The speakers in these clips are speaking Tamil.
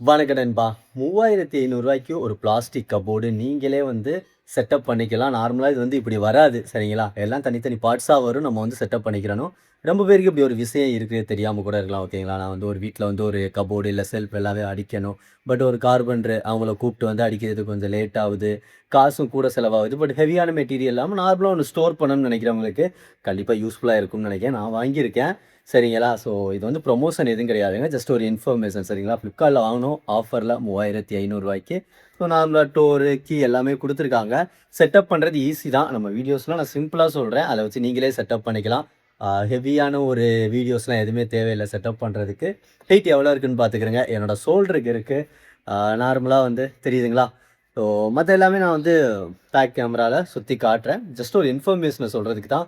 வணக்கம் நண்பா. ரூ. 3500க்கு ஒரு பிளாஸ்டிக் கப்போர்டு நீங்களே வந்து செட்டப் பண்ணிக்கலாம். நார்மலா இது வந்து இப்படி வராது. சரிங்களா? எல்லாம் தனித்தனி பார்ட்ஸா வரும். நம்ம வந்து செட்டப் பண்ணிக்கிறணும். ரொம்ப பேருக்கு இப்படி ஒரு விஷயம் இருக்கு தெரியாம கூட இருக்கலாம். ஓகேங்களா? நான் வந்து ஒரு வீட்ல வந்து ஒரு கப்போர்டு இல்ல செல்ஃப் எல்லாமே அடிக்கணும். பட் ஒரு கார்பெண்டர் அவங்கள கூப்பிட்டு வந்து அடிக்கிறதுக்கு கொஞ்சம் லேட் ஆவுது. காசும் கூட செலவாகுது. பட் ஹெவியான மெட்டீரியல் இல்லாம நார்மலா ஒண்ணு ஸ்டோர் பண்ணணும்னு நினைக்கிறவங்களுக்கு கண்டிப்பா யூஸ்ஃபுல்லா இருக்கும்னு நினைக்கிறேன். நான் வாங்கியிருக்கேன். சரிங்களா? ஸோ இது வந்து ப்ரொமோஷன் எதுவும் கிடையாதுங்க. ஜஸ்ட் ஒரு இன்ஃபர்மேஷன் சரிங்களா? Flipkartல வாங்குனோம். ஆஃபர்ல ரூ. 3500க்கு. ஸோ நார்மலா டோரு, கீ எல்லாமே குடுத்துருக்காங்க. செட்டப் பண்றது ஈஸி தான். நம்ம வீடியோஸ்லாம் நான் சிம்பிளா சொல்றேன். அத வச்சு நீங்களே செட்டப் பண்ணிக்கலாம். ஹெவியான ஒரு வீடியோஸ்லாம் எதுவுமே தேவையில்ல செட்டப் பண்றதுக்கு. ஹெயிட் எவ்வளோ இருக்குன்னு பார்த்துக்கிறங்க. என்னோட ஷோல்டருக்கு இருக்கு. நார்மலா வந்து தெரியுதுங்களா? ஸோ மத்த எல்லாமே நான் வந்து பேக் கேமரால சுத்தி காட்டுறேன். ஜஸ்ட் ஒரு இன்ஃபர்மேஷன சொல்றதுக்கு தான்.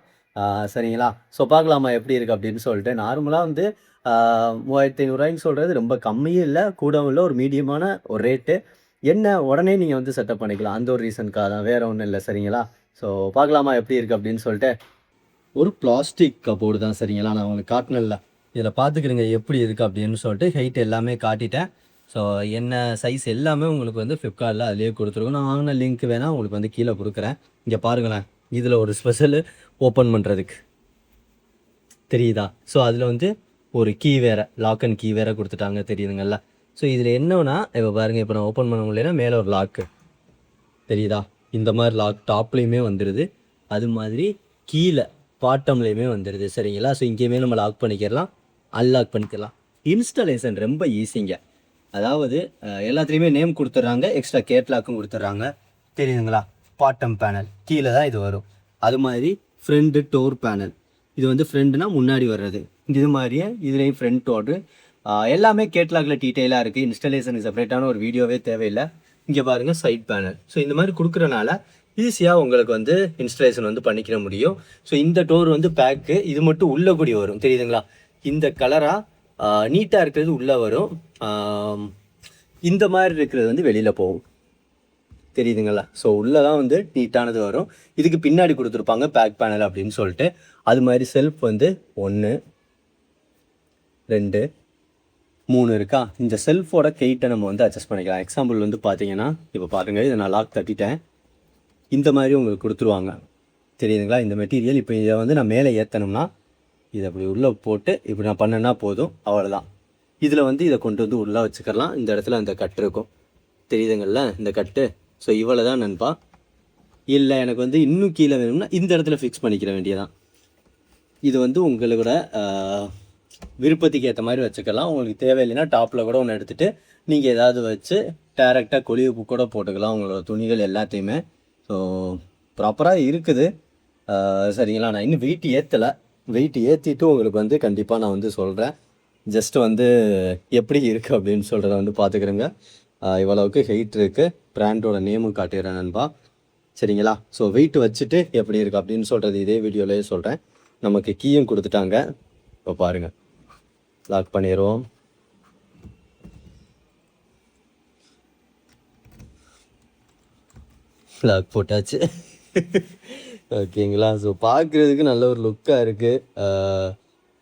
சரிங்களா? ஸோ பார்க்கலாமா எப்படி இருக்கு அப்படின்னு சொல்லிட்டு. நார்மலா வந்து ஆ ரூ. 3500ன்னு சொல்றது ரொம்ப கம்மியும் இல்ல, கூடவும் இல்ல. ஒரு மீடியமான ஒரு ரேட்டு. என்ன உடனே நீங்க வந்து செட்டப் பண்ணிக்கலாம். அந்த ஒரு ரீசனுக்காக தான். வேற ஒண்ணும் இல்ல. சரிங்களா? ஸோ பார்க்கலாமா எப்படி இருக்கு அப்படின்னு சொல்லிட்டு. ஒரு பிளாஸ்டிக் கப்போர்டு தான் சரிங்களா? நான் உங்களுக்கு காட்டுனேன்ல. இதில பார்த்துக்கிடுங்க எப்படி இருக்கு அப்படின்னு சொல்லிட்டு. ஹெயிட் எல்லாமே காட்டிட்டேன். ஸோ என்ன சைஸ் எல்லாமே உங்களுக்கு வந்து Flipkartல அதிலேயே குடுத்துருக்கும். நான் வாங்குன லிங்க் வேணா உங்களுக்கு வந்து கீழ குடுக்குறேன். இங்க பாருங்களேன். இதில ஒரு ஸ்பெஷலு ஓப்பன் பண்றதுக்கு. தெரியுதா? ஸோ அதில வந்து ஒரு கீ வேற, லாக் அண்ட் கீ வேற குடுத்துட்டாங்க தெரியுதுங்கல்ல? ஸோ இதில என்னன்னா, இப்ப பாருங்க இப்ப நான் ஓப்பன் பண்ண முடியலன்னா மேல ஒரு லாக்கு. தெரியுதா? இந்த மாரி லாக் டாப்லயுமே வந்துருது. அது மாதிரி கீழ பாட்டம்லயுமே வந்துருது. சரிங்களா? ஸோ இங்கேயுமே நம்ம லாக் பண்ணிக்கிறலாம். அன்லாக் பண்ணிக்கலாம். இன்ஸ்டாலேஷன் ரொம்ப ஈஸிங்க. அதாவது எல்லாத்துலயுமே நேம் குடுத்துடுறாங்க. எக்ஸ்ட்ரா கேட்லாக்கும் குடுத்துடுறாங்க. தெரியுதுங்களா? பாட்டம் பேனல் கீழ தான் இது வரும். அது மாதிரி ஃப்ரண்ட் டோர் பேனல். இது வந்து ஃப்ரண்ட்னா முன்னாடி வர்றது. இது மாதிரியே இதுலயும் ஃப்ரண்ட் டோரு. எல்லாமே கேட்லாக்ல டீட்டெயிலா இருக்கு. இன்ஸ்டாலேஷனுக்கு செப்பரேட்டான ஒரு வீடியோவே தேவையில்ல. இங்க பாருங்க சைட் பேனல். ஸோ இந்த மாதிரி குடுக்குறனால ஈஸியா உங்களுக்கு வந்து இன்ஸ்டாலேஷன் வந்து பண்ணிக்கிற முடியும். ஸோ இந்த டோர் வந்து பேக்கு. இது மட்டும் உள்ள கூடி வரும். தெரியுதுங்களா? இந்த கலரா நீட்டா இருக்கிறது உள்ள வரும். ஆம், இந்த மாதிரி இருக்கிறது வந்து வெளியில போகும். தெரியுதுங்களா? ஸோ உள்ள தான் வந்து நீட்டானது வரும். இதுக்கு பின்னாடி குடுத்துருப்பாங்க பேக் பேனல் அப்படின்னு சொல்லிட்டு. அது மாதிரி செல்ஃப் வந்து 1, 2, 3 இருக்கா? இந்த செல்ஃபோட கெயிட்ட நம்ம வந்து அட்ஜஸ்ட் பண்ணிக்கலாம். எக்ஸாம்பிள் வந்து பார்த்தீங்கன்னா, இப்போ பாருங்க இத நான் லாக் தட்டிட்டேன். இந்த மாதிரி உங்களுக்கு குடுத்துருவாங்க. தெரியுதுங்களா? இந்த மெட்டீரியல் இப்போ இத வந்து நான் மேலே ஏத்தணும்னா, இத அப்படி உள்ள போட்டு இப்படி நான் பண்ணேன்னா போதும். அவ்வளோதான். இதில வந்து இத கொண்டு வந்து உள்ள வச்சுக்கலாம். இந்த இடத்துல அந்த கட்டு இருக்கும். தெரியுதுங்கள்ல? இந்த கட்டு. ஸோ இவ்வளோ தான் நண்பா. இல்ல எனக்கு வந்து இன்னும் கீழ வேணும்னா, இந்த இடத்துல ஃபிக்ஸ் பண்ணிக்கிற வேண்டியதுதான். இது வந்து உங்களோட விருப்பத்துக்கு ஏத்த மாரி வச்சுக்கலாம். உங்களுக்கு தேவையில்லைன்னா டாப்ல கூட ஒண்ணு எடுத்துட்டு, நீங்க ஏதாவது வச்சு டைரக்ட்டா கொலிவு கூட போட்டுக்கலாம். உங்களோட துணிகள் எல்லாத்தையுமே. ஸோ ப்ராப்பரா இருக்குது. சரிங்களா? நான் இன்னும் வெயிட் ஏத்தல. வெயிட் ஏத்திட்டு உங்களுக்கு வந்து கண்டிப்பா நான் வந்து சொல்றேன். ஜஸ்ட் வந்து எப்படி இருக்கு அப்படின்னு சொல்றத வந்து பார்த்துக்கிருங்க. இவ்வளவுக்கு ஹெயிட் இருக்கு. பிராண்டோட நேமும் காட்டிடுறேன் நண்பா. சரிங்களா? ஸோ வெயிட் வச்சுட்டு எப்படி இருக்கு அப்படின்னு சொல்றது இதே வீடியோலயே சொல்றேன். நமக்கு கீயும் குடுத்துட்டாங்க. இப்போ பாருங்க. லாக் பண்ணிருவோம். லாக் போட்டாச்சு. ஓகேங்களா? ஸோ பார்க்குறதுக்கு நல்ல ஒரு லுக்கா இருக்கு.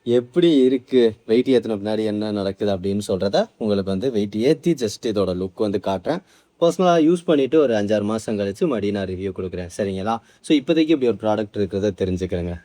எப்படி இருக்கு? வெயிட் ஏத்துன பின்னாடி என்ன நடக்குது அப்படின்னு சொல்றத உங்களுக்கு வந்து வெயிட் ஏத்தி ஜஸ்ட் இதோட லுக் வந்து காட்டுறேன். பர்சனலா யூஸ் பண்ணிட்டு ஒரு 5, 6 மாசம் கழிச்சு மறுபடியும் நான் ரிவ்யூ குடுக்குறேன். சரிங்களா? ஸோ இப்போதைக்கு இப்படி ஒரு ப்ராடக்ட் இருக்கிறத தெரிஞ்சுக்கிறேங்க.